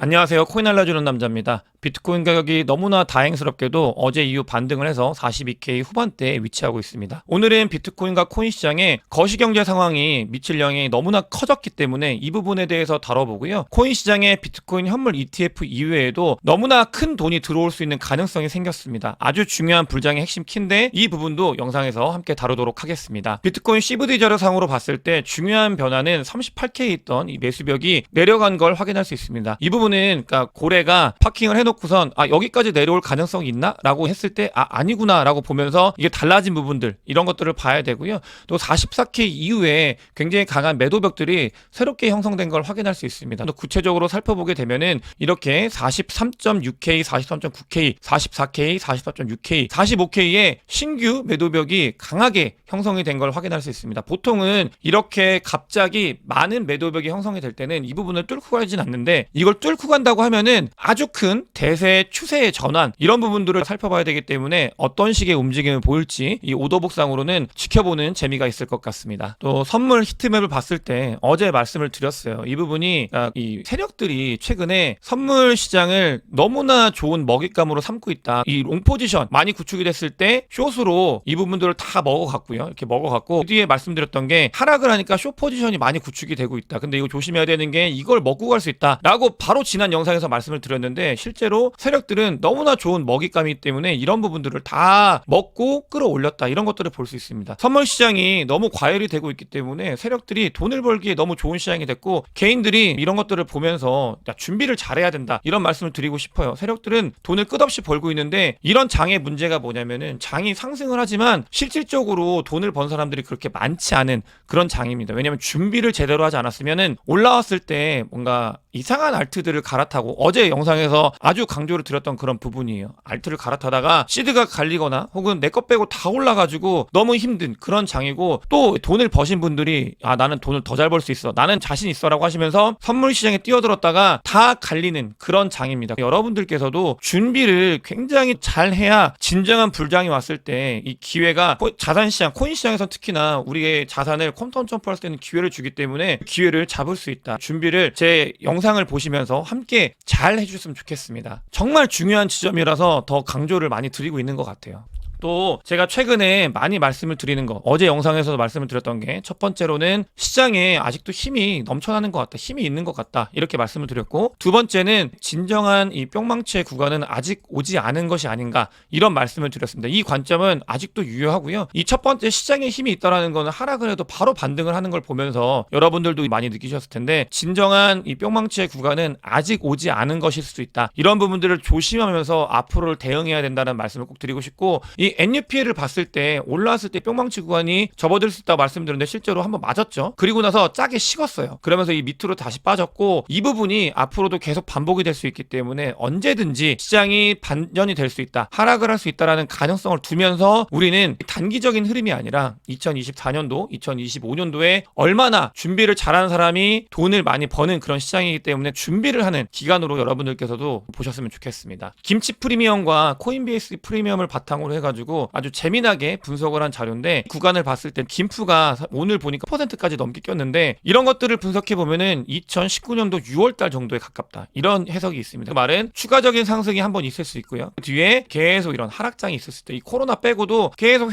안녕하세요. 코인 알려주는 남자입니다. 비트코인 가격이 너무나 다행스럽게도 어제 이후 반등을 해서 42K 후반대에 위치하고 있습니다. 오늘은 비트코인과 코인 시장에 거시경제 상황이 미칠 영향이 너무나 커졌기 때문에 이 부분에 대해서 다뤄보고요. 코인 시장에 비트코인 현물 ETF 이외에도 너무나 큰 돈이 들어올 수 있는 가능성이 생겼습니다. 아주 중요한 불장의 핵심 키인데 이 부분도 영상에서 함께 다루도록 하겠습니다. 비트코인 CVD 자료상으로 봤을 때 중요한 변화는 38K에 있던 이 매수벽이 내려간 걸 확인할 수 있습니다. 이 부분은 그러니까 고래가 파킹을 해놓고선 여기까지 내려올 가능성이 있나? 라고 했을 때 아니구나 라고 보면서 이게 달라진 부분들 이런 것들을 봐야 되고요. 또 44K 이후에 굉장히 강한 매도벽들이 새롭게 형성된 걸 확인할 수 있습니다. 또 구체적으로 살펴보게 되면은 이렇게 43.6K, 43.9K, 44K, 44.6K, 45K의 신규 매도벽이 강하게 형성이 된 걸 확인할 수 있습니다. 보통은 이렇게 갑자기 많은 매도벽이 형성이 될 때는 이 부분을 뚫고 가진 않는데 이걸 뚫고 간다고 하면은 아주 큰 대세 추세의 전환 이런 부분들을 살펴봐야 되기 때문에 어떤 식의 움직임을 보일지 이 오더북상으로는 지켜보는 재미가 있을 것 같습니다. 또 선물 히트맵을 봤을 때 어제 말씀을 드렸어요. 이 부분이 이 세력들이 최근에 선물 시장을 너무나 좋은 먹잇감으로 삼고 있다. 이 롱 포지션 많이 구축이 됐을 때 숏으로 이 부분들을 다 먹어갔고요. 이렇게 먹어갔고 뒤에 말씀드렸던 게 하락을 하니까 숏 포지션이 많이 구축이 되고 있다. 근데 이거 조심해야 되는 게 이걸 먹고 갈 수 있다 라고 바로 지난 영상에서 말씀을 드렸는데 실제로 세력들은 너무나 좋은 먹잇감이기 때문에 이런 부분들을 다 먹고 끌어올렸다 이런 것들을 볼 수 있습니다. 선물 시장이 너무 과열이 되고 있기 때문에 세력들이 돈을 벌기에 너무 좋은 시장이 됐고 개인들이 이런 것들을 보면서 준비를 잘해야 된다 이런 말씀을 드리고 싶어요. 세력들은 돈을 끝없이 벌고 있는데 이런 장의 문제가 뭐냐면은 장이 상승을 하지만 실질적으로 돈을 번 사람들이 그렇게 많지 않은 그런 장입니다. 왜냐하면 준비를 제대로 하지 않았으면은 올라왔을 때 뭔가 이상한 알트들을 갈아타고 어제 영상에서 아주 강조를 드렸던 그런 부분이에요. 알트를 갈아타다가 시드가 갈리거나 혹은 내 것 빼고 다 올라가지고 너무 힘든 그런 장이고 또 돈을 버신 분들이 나는 돈을 더 잘 벌 수 있어 나는 자신 있어 라고 하시면서 선물 시장에 뛰어들었다가 다 갈리는 그런 장입니다. 여러분들께서도 준비를 굉장히 잘 해야 진정한 불장이 왔을 때 이 기회가 자산시장 코인 시장에서 특히나 우리의 자산을 컴턴 점프할 수 있는 기회를 주기 때문에 기회를 잡을 수 있다. 준비를 제 영상을 보시면서 함께 잘 해주셨으면 좋겠습니다. 정말 중요한 지점이라서 더 강조를 많이 드리고 있는 것 같아요. 또 제가 최근에 많이 말씀을 드리는 거 어제 영상에서도 말씀을 드렸던 게 첫 번째로는 시장에 아직도 힘이 넘쳐나는 것 같다 힘이 있는 것 같다 이렇게 말씀을 드렸고 두 번째는 진정한 이 뿅망치의 구간은 아직 오지 않은 것이 아닌가 이런 말씀을 드렸습니다. 이 관점은 아직도 유효하고요. 이 첫 번째 시장에 힘이 있다라는 거는 하락을 해도 바로 반등을 하는 걸 보면서 여러분들도 많이 느끼셨을 텐데 진정한 이 뿅망치의 구간은 아직 오지 않은 것일 수도 있다 이런 부분들을 조심하면서 앞으로를 대응해야 된다는 말씀을 꼭 드리고 싶고 이 NUPL을 봤을 때 올라왔을 때 뿅망치 구간이 접어들 수 있다고 말씀드렸는데 실제로 한번 맞았죠. 그리고 나서 짜게 식었어요. 그러면서 이 밑으로 다시 빠졌고 이 부분이 앞으로도 계속 반복이 될 수 있기 때문에 언제든지 시장이 반전이 될 수 있다 하락을 할 수 있다라는 가능성을 두면서 우리는 단기적인 흐름이 아니라 2024년도 2025년도에 얼마나 준비를 잘하는 사람이 돈을 많이 버는 그런 시장이기 때문에 준비를 하는 기간으로 여러분들께서도 보셨으면 좋겠습니다. 김치 프리미엄과 코인베이스 프리미엄을 바탕으로 해가지고 아주 재미나게 분석을 한 자료인데 구간을 봤을 때 김프가 오늘 보니까 10%까지 넘게 꼈는데 이런 것들을 분석해 보면은 2019년도 6월달 정도에 가깝다 이런 해석이 있습니다. 그 말은 추가적인 상승이 한번 있을 수 있고요. 그 뒤에 계속 이런 하락장이 있었을 때 이 코로나 빼고도 계속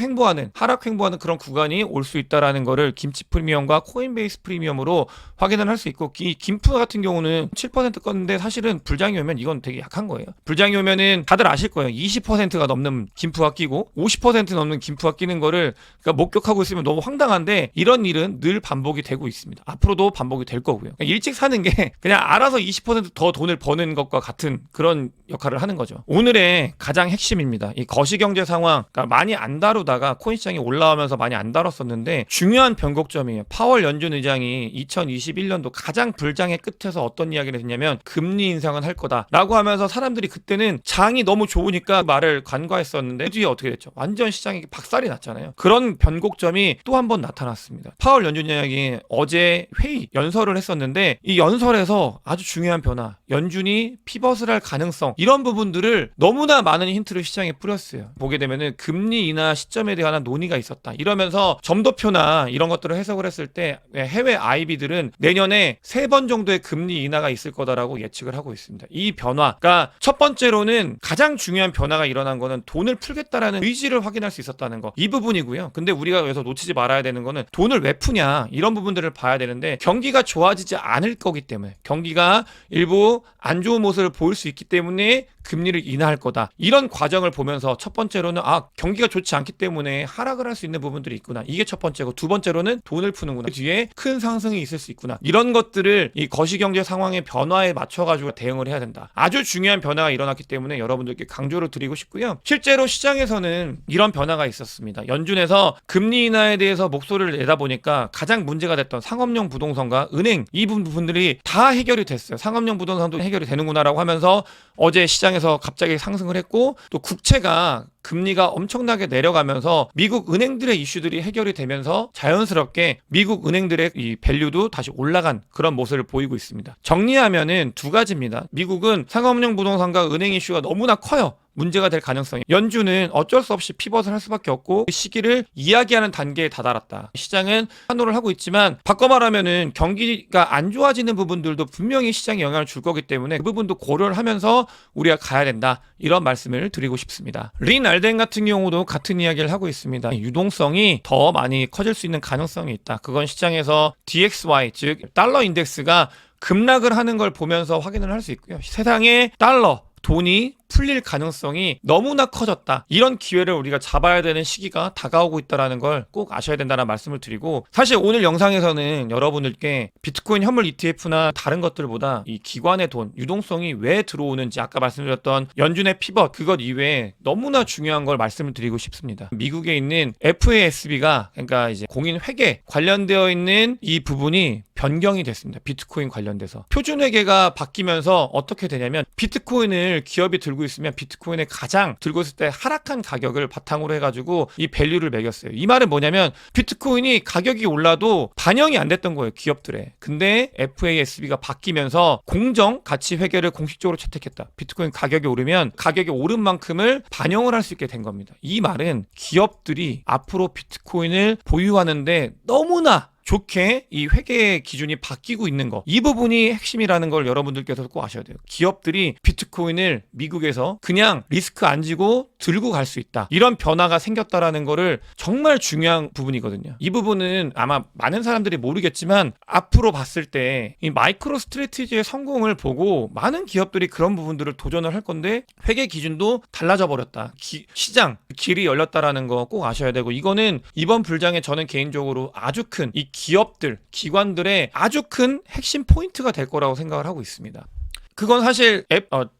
하락 횡보하는 그런 구간이 올 수 있다라는 거를 김치 프리미엄과 코인베이스 프리미엄으로 확인을 할 수 있고 이 김프 같은 경우는 7% 껐는데 사실은 불장이 오면 이건 되게 약한 거예요. 불장이 오면은 다들 아실 거예요. 20%가 넘는 김프가 끼고 50% 넘는 김프가 끼는 거를 그러니까 목격하고 있으면 너무 황당한데 이런 일은 늘 반복이 되고 있습니다. 앞으로도 반복이 될 거고요. 그러니까 일찍 사는 게 그냥 알아서 20%더 돈을 버는 것과 같은 그런 역할을 하는 거죠. 오늘의 가장 핵심입니다. 이 거시경제 상황 그러니까 많이 안 다루다가 코인 시장이 올라오면서 많이 안 다뤘었는데 중요한 변곡점이에요. 파월 연준 의장이 2021년도 가장 불장의 끝에서 어떤 이야기를 했냐면 금리 인상은 할 거다 라고 하면서 사람들이 그때는 장이 너무 좋으니까 말을 간과했었는데 그 뒤에 어떻게 어떻게 됐죠? 완전 시장이 박살이 났잖아요. 그런 변곡점이 또 한 번 나타났습니다. 파월 연준위원장이 어제 회의 연설을 했었는데 이 연설에서 아주 중요한 변화, 연준이 피벗을 할 가능성, 이런 부분들을 너무나 많은 힌트를 시장에 뿌렸어요. 보게 되면은 금리 인하 시점에 대한 논의가 있었다. 이러면서 점도표나 이런 것들을 해석을 했을 때 해외 IB들은 내년에 3번 정도의 금리 인하가 있을 거다라고 예측을 하고 있습니다. 이 변화가 첫 번째로는 가장 중요한 변화가 일어난 거는 돈을 풀겠다라는 의지를 확인할 수 있었다는 거, 이 부분이고요. 근데 우리가 여기서 놓치지 말아야 되는 거는 돈을 왜 푸냐, 이런 부분들을 봐야 되는데, 경기가 좋아지지 않을 거기 때문에, 경기가 일부 안 좋은 모습을 보일 수 있기 때문에 금리를 인하할 거다, 이런 과정을 보면서 첫 번째로는 경기가 좋지 않기 때문에 하락을 할 수 있는 부분들이 있구나, 이게 첫 번째고, 두 번째로는 돈을 푸는구나, 그 뒤에 큰 상승이 있을 수 있구나, 이런 것들을 이 거시경제 상황의 변화에 맞춰가지고 대응을 해야 된다. 아주 중요한 변화가 일어났기 때문에 여러분들께 강조를 드리고 싶고요. 실제로 시장에서는 이런 변화가 있었습니다. 연준에서 금리 인하에 대해서 목소리를 내다 보니까 가장 문제가 됐던 상업용 부동산과 은행, 이 부분들이 다 해결이 됐어요. 상업용 부동산도 해결이 되는구나라고 하면서 어제 시장에서 갑자기 상승을 했고, 또 국채가 금리가 엄청나게 내려가면서 미국 은행들의 이슈들이 해결이 되면서 자연스럽게 미국 은행들의 이 밸류도 다시 올라간 그런 모습을 보이고 있습니다. 정리하면은 두 가지입니다. 미국은 상업용 부동산과 은행 이슈가 너무나 커요. 문제가 될 가능성이. 연준은 어쩔 수 없이 피벗을 할 수밖에 없고 시기를 이야기하는 단계에 다다랐다. 시장은 환호를 하고 있지만 바꿔 말하면은 경기가 안 좋아지는 부분들도 분명히 시장에 영향을 줄 거기 때문에 그 부분도 고려를 하면서 우리가 가야 된다, 이런 말씀을 드리고 싶습니다. 린 알덴 같은 경우도 같은 이야기를 하고 있습니다. 유동성이 더 많이 커질 수 있는 가능성이 있다. 그건 시장에서 DXY, 즉 달러 인덱스가 급락을 하는 걸 보면서 확인을 할 수 있고요. 세상에 달러, 돈이 풀릴 가능성이 너무나 커졌다. 이런 기회를 우리가 잡아야 되는 시기가 다가오고 있다는 걸 꼭 아셔야 된다는 말씀을 드리고, 사실 오늘 영상에서는 여러분들께 비트코인 현물 ETF나 다른 것들보다 이 기관의 돈, 유동성이 왜 들어오는지, 아까 말씀드렸던 연준의 피벗, 그것 이외에 너무나 중요한 걸 말씀을 드리고 싶습니다. 미국에 있는 FASB가, 그러니까 이제 공인 회계 관련되어 있는 이 부분이 변경이 됐습니다. 비트코인 관련돼서 표준 회계가 바뀌면서 어떻게 되냐면, 비트코인을 기업이 들고 있으면 비트코인의 가장 들고 있을 때 하락한 가격을 바탕으로 해가지고 이 밸류를 매겼어요. 이 말은 뭐냐면 비트코인이 가격이 올라도 반영이 안 됐던 거예요, 기업들에. 근데 FASB가 바뀌면서 공정 가치 회계를 공식적으로 채택했다. 비트코인 가격이 오르면 가격이 오른 만큼을 반영을 할 수 있게 된 겁니다. 이 말은 기업들이 앞으로 비트코인을 보유하는데 너무나 좋게 이 회계 기준이 바뀌고 있는 거, 이 부분이 핵심이라는 걸 여러분들께서 꼭 아셔야 돼요. 기업들이 비트코인을 미국에서 그냥 리스크 안 지고 들고 갈 수 있다, 이런 변화가 생겼다라는 거를 정말 중요한 부분이거든요. 이 부분은 아마 많은 사람들이 모르겠지만 앞으로 봤을 때 이 마이크로 스트래티지의 성공을 보고 많은 기업들이 그런 부분들을 도전을 할 건데, 회계 기준도 달라져 버렸다, 시장 길이 열렸다라는 거 꼭 아셔야 되고, 이거는 이번 불장에 저는 개인적으로 아주 큰 이 기업들, 기관들의 아주 큰 핵심 포인트가 될 거라고 생각을 하고 있습니다. 그건 사실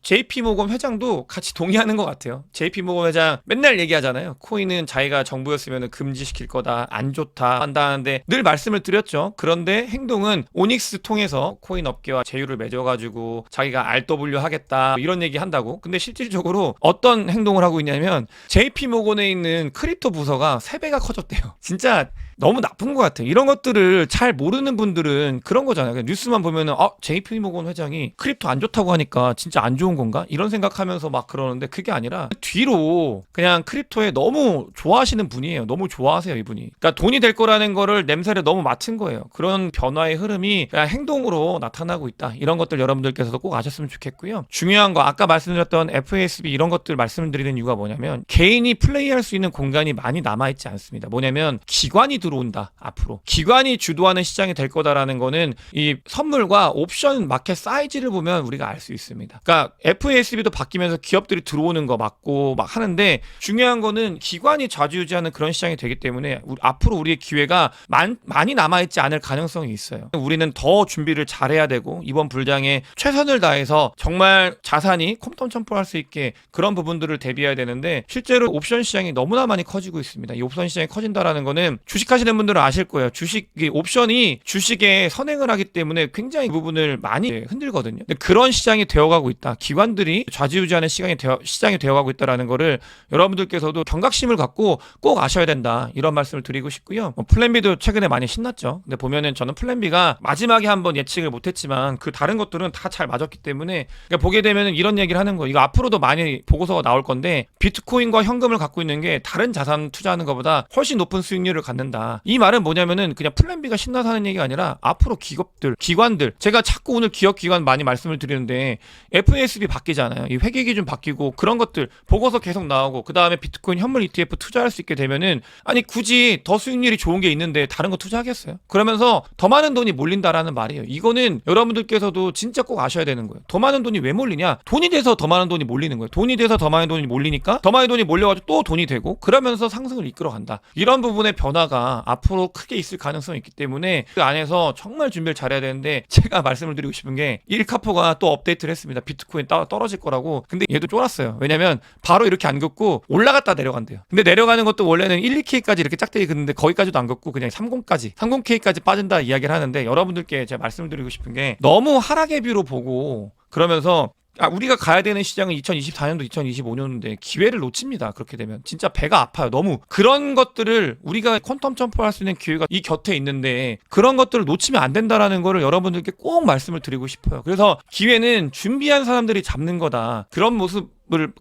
JP모건 회장도 같이 동의하는 것 같아요. JP모건 회장 맨날 얘기하잖아요. 코인은 자기가 정부였으면 금지시킬 거다, 안 좋다 한다는데 늘 말씀을 드렸죠. 그런데 행동은 오닉스 통해서 코인 업계와 제휴를 맺어가지고 자기가 RW 하겠다, 이런 얘기 한다고. 근데 실질적으로 어떤 행동을 하고 있냐면 JP모건에 있는 크립토 부서가 3배가 커졌대요. 진짜 너무 나쁜 것 같아요. 이런 것들을 잘 모르는 분들은 그런 거잖아요. 그냥 뉴스만 보면은 JP모건 회장이 크립토 안 좋다고 하니까 진짜 안 좋은 건가? 이런 생각하면서 막 그러는데, 그게 아니라 뒤로 그냥 크립토에 너무 좋아하시는 분이에요. 너무 좋아하세요, 이분이. 그러니까 돈이 될 거라는 거를 냄새를 너무 맡은 거예요. 그런 변화의 흐름이 그냥 행동으로 나타나고 있다. 이런 것들 여러분들께서도 꼭 아셨으면 좋겠고요. 중요한 거, 아까 말씀드렸던 FASB 이런 것들 말씀드리는 이유가 뭐냐면, 개인이 플레이할 수 있는 공간이 많이 남아있지 않습니다. 뭐냐면 기관이 들어온다. 앞으로 기관이 주도하는 시장이 될 거다라는 거는 이 선물과 옵션 마켓 사이즈를 보면 우리가 알 수 있습니다. 그러니까 FASB도 바뀌면서 기업들이 들어오는 거 맞고 막 하는데, 중요한 거는 기관이 좌지우지하는 그런 시장이 되기 때문에 앞으로 우리의 기회가 많이 남아있지 않을 가능성이 있어요. 우리는 더 준비를 잘해야 되고, 이번 불장에 최선을 다해서 정말 자산이 콤tom점프할 수 있게 그런 부분들을 대비해야 되는데, 실제로 옵션 시장이 너무나 많이 커지고 있습니다. 이 옵션 시장이 커진다라는 거는 주식 주식하시는 분들은 아실 거예요. 옵션이 주식에 선행을 하기 때문에 굉장히 그 부분을 많이 흔들거든요. 근데 그런 시장이 되어가고 있다. 기관들이 좌지우지하는 시장이 되어가고 있다라는 거를 여러분들께서도 경각심을 갖고 꼭 아셔야 된다. 이런 말씀을 드리고 싶고요. 플랜B도 최근에 많이 신났죠. 근데 보면은 저는 플랜B가 마지막에 한번 예측을 못했지만 그 다른 것들은 다 잘 맞았기 때문에 그러니까 보게 되면은 이런 얘기를 하는 거예요. 이거 앞으로도 많이 보고서가 나올 건데 비트코인과 현금을 갖고 있는 게 다른 자산 투자하는 것보다 훨씬 높은 수익률을 갖는다. 이 말은 뭐냐면은 그냥 플랜B가 신나서 하는 얘기가 아니라 앞으로 기관들 제가 자꾸 오늘 기관 많이 말씀을 드리는데 FASB 바뀌잖아요. 이 회계 기준 바뀌고 그런 것들 보고서 계속 나오고 그 다음에 비트코인 현물 ETF 투자할 수 있게 되면은 아니 굳이 더 수익률이 좋은 게 있는데 다른 거 투자하겠어요? 그러면서 더 많은 돈이 몰린다라는 말이에요. 이거는 여러분들께서도 진짜 꼭 아셔야 되는 거예요. 더 많은 돈이 왜 몰리냐? 돈이 돼서 더 많은 돈이 몰리는 거예요. 돈이 돼서 더 많은 돈이 몰리니까 더 많은 돈이 몰려가지고 또 돈이 되고 그러면서 상승을 이끌어간다. 이런 부분의 변화가 앞으로 크게 있을 가능성이 있기 때문에 그 안에서 정말 준비를 잘해야 되는데 제가 말씀을 드리고 싶은 게 일카포가 또 업데이트를 했습니다. 비트코인 떨어질 거라고. 근데 얘도 쫄았어요. 왜냐면 바로 이렇게 안 긋고 올라갔다 내려간대요. 근데 내려가는 것도 원래는 1, 2K까지 이렇게 짝대기 긋는데 거기까지도 안 긋고 그냥 30K까지 빠진다 이야기를 하는데 여러분들께 제가 말씀을 드리고 싶은 게 너무 하락의 뷰로 보고 그러면서 우리가 가야 되는 시장은 2024년도 2025년인데 기회를 놓칩니다. 그렇게 되면 진짜 배가 아파요. 너무 그런 것들을 우리가 퀀텀 점프할 수 있는 기회가 이 곁에 있는데 그런 것들을 놓치면 안 된다라는 거를 여러분들께 꼭 말씀을 드리고 싶어요. 그래서 기회는 준비한 사람들이 잡는 거다.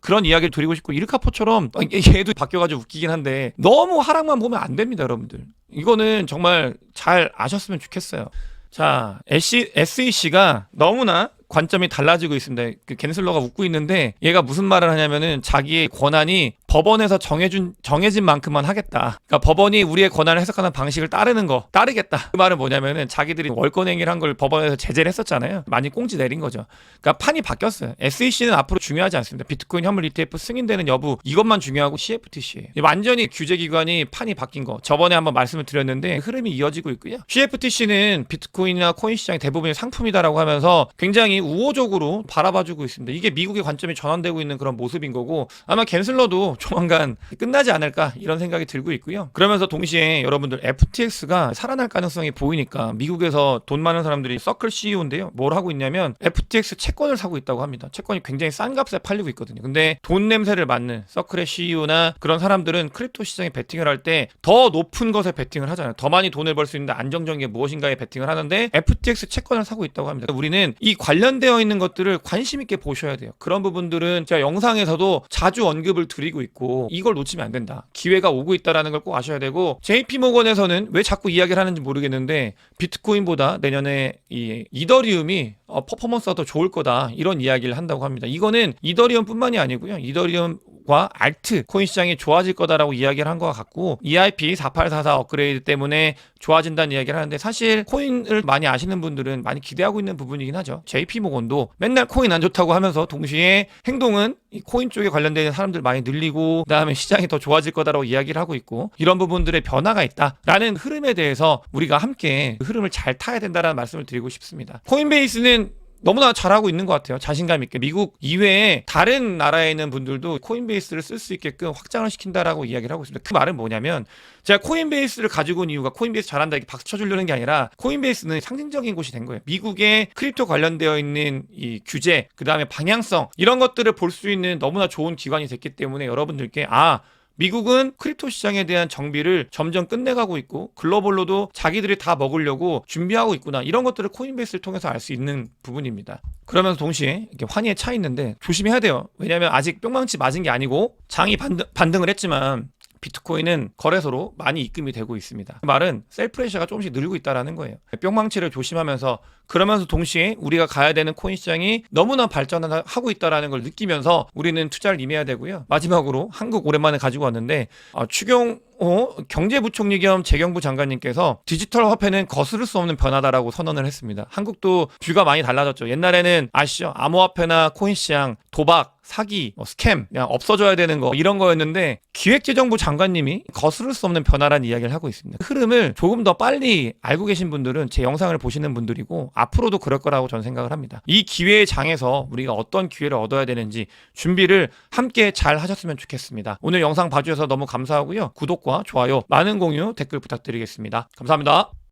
그런 이야기를 드리고 싶고 일카포처럼 얘도 바뀌어가지고 웃기긴 한데 너무 하락만 보면 안 됩니다. 여러분들 이거는 정말 잘 아셨으면 좋겠어요. 자, SEC가 너무나 관점이 달라지고 있습니다. 그 갠슬러가 웃고 있는데 얘가 무슨 말을 하냐면은 자기의 권한이 법원에서 정해진 만큼만 하겠다. 그러니까 법원이 우리의 권한을 해석하는 방식을 따르겠다. 그 말은 뭐냐면은 자기들이 월권행위를 한 걸 법원에서 제재를 했었잖아요. 많이 꽁지 내린 거죠. 그러니까 판이 바뀌었어요. SEC는 앞으로 중요하지 않습니다. 비트코인 현물 ETF 승인되는 여부 이것만 중요하고 CFTC예요. 완전히 규제기관이 판이 바뀐 거. 저번에 한번 말씀을 드렸는데 흐름이 이어지고 있고요. CFTC는 비트코인이나 코인 시장의 대부분이 상품이다라고 하면서 굉장히 우호적으로 바라봐주고 있습니다. 이게 미국의 관점이 전환되고 있는 그런 모습인 거고 아마 갠슬러도 조만간 끝나지 않을까 이런 생각이 들고 있고요. 그러면서 동시에 여러분들 FTX가 살아날 가능성이 보이니까 미국에서 돈 많은 사람들이 서클 CEO인데요. 뭘 하고 있냐면 FTX 채권을 사고 있다고 합니다. 채권이 굉장히 싼 값에 팔리고 있거든요. 근데 돈 냄새를 맡는 서클의 CEO나 그런 사람들은 크립토 시장에 베팅을 할 때 더 높은 것에 베팅을 하잖아요. 더 많이 돈을 벌 수 있는데 안정적인 게 무엇인가에 베팅을 하는데 FTX 채권을 사고 있다고 합니다. 우리는 이 관련되어 있는 것들을 관심 있게 보셔야 돼요. 그런 부분들은 제가 영상에서도 자주 언급을 드리고 있고 이걸 놓치면 안 된다. 기회가 오고 있다라는 걸 꼭 아셔야 되고 JP모건에서는 왜 자꾸 이야기를 하는지 모르겠는데 비트코인보다 내년에 이 이더리움이 퍼포먼스가 더 좋을 거다 이런 이야기를 한다고 합니다. 이거는 이더리움뿐만이 아니고요. 이더리움과 알트 코인 시장이 좋아질 거다라고 이야기를 한 것 같고 EIP 4844 업그레이드 때문에 좋아진다는 이야기를 하는데 사실 코인을 많이 아시는 분들은 많이 기대하고 있는 부분이긴 하죠. JP모건도 맨날 코인 안 좋다고 하면서 동시에 행동은 이 코인 쪽에 관련된 사람들 많이 늘리고 그다음에 시장이 더 좋아질 거다라고 이야기를 하고 있고 이런 부분들의 변화가 있다라는 흐름에 대해서 우리가 함께 그 흐름을 잘 타야 된다라는 말씀을 드리고 싶습니다. 코인베이스는 너무나 잘하고 있는 것 같아요. 자신감 있게 미국 이외에 다른 나라에 있는 분들도 코인베이스를 쓸 수 있게끔 확장을 시킨다라고 이야기를 하고 있습니다. 그 말은 뭐냐면 제가 코인베이스를 가지고 온 이유가 코인베이스 잘한다 이렇게 박수 쳐주려는 게 아니라 코인베이스는 상징적인 곳이 된 거예요. 미국의 크립토 관련되어 있는 이 규제 그 다음에 방향성 이런 것들을 볼 수 있는 너무나 좋은 기관이 됐기 때문에 여러분들께 미국은 크립토 시장에 대한 정비를 점점 끝내가고 있고 글로벌로도 자기들이 다 먹으려고 준비하고 있구나 이런 것들을 코인베이스를 통해서 알 수 있는 부분입니다. 그러면서 동시에 이렇게 환희에 차 있는데 조심해야 돼요. 왜냐하면 아직 뿅망치 맞은 게 아니고 장이 반등을 했지만 비트코인은 거래소로 많이 입금이 되고 있습니다. 그 말은 셀프레셔가 조금씩 늘고 있다는 거예요. 뿅망치를 조심하면서 그러면서 동시에 우리가 가야 되는 코인 시장이 너무나 발전하고 있다는 걸 느끼면서 우리는 투자를 임해야 되고요. 마지막으로 한국 오랜만에 가지고 왔는데 추경호 경제부총리 겸 재경부 장관님께서 디지털 화폐는 거스를 수 없는 변화다라고 선언을 했습니다. 한국도 뷰가 많이 달라졌죠. 옛날에는 아시죠? 암호화폐나 코인 시장, 도박, 사기, 스캠, 그냥 없어져야 되는 거 이런 거였는데 기획재정부 장관님이 거스를 수 없는 변화라는 이야기를 하고 있습니다. 그 흐름을 조금 더 빨리 알고 계신 분들은 제 영상을 보시는 분들이고 앞으로도 그럴 거라고 저는 생각을 합니다. 이 기회의 장에서 우리가 어떤 기회를 얻어야 되는지 준비를 함께 잘 하셨으면 좋겠습니다. 오늘 영상 봐주셔서 너무 감사하고요. 구독과 좋아요, 많은 공유, 댓글 부탁드리겠습니다. 감사합니다.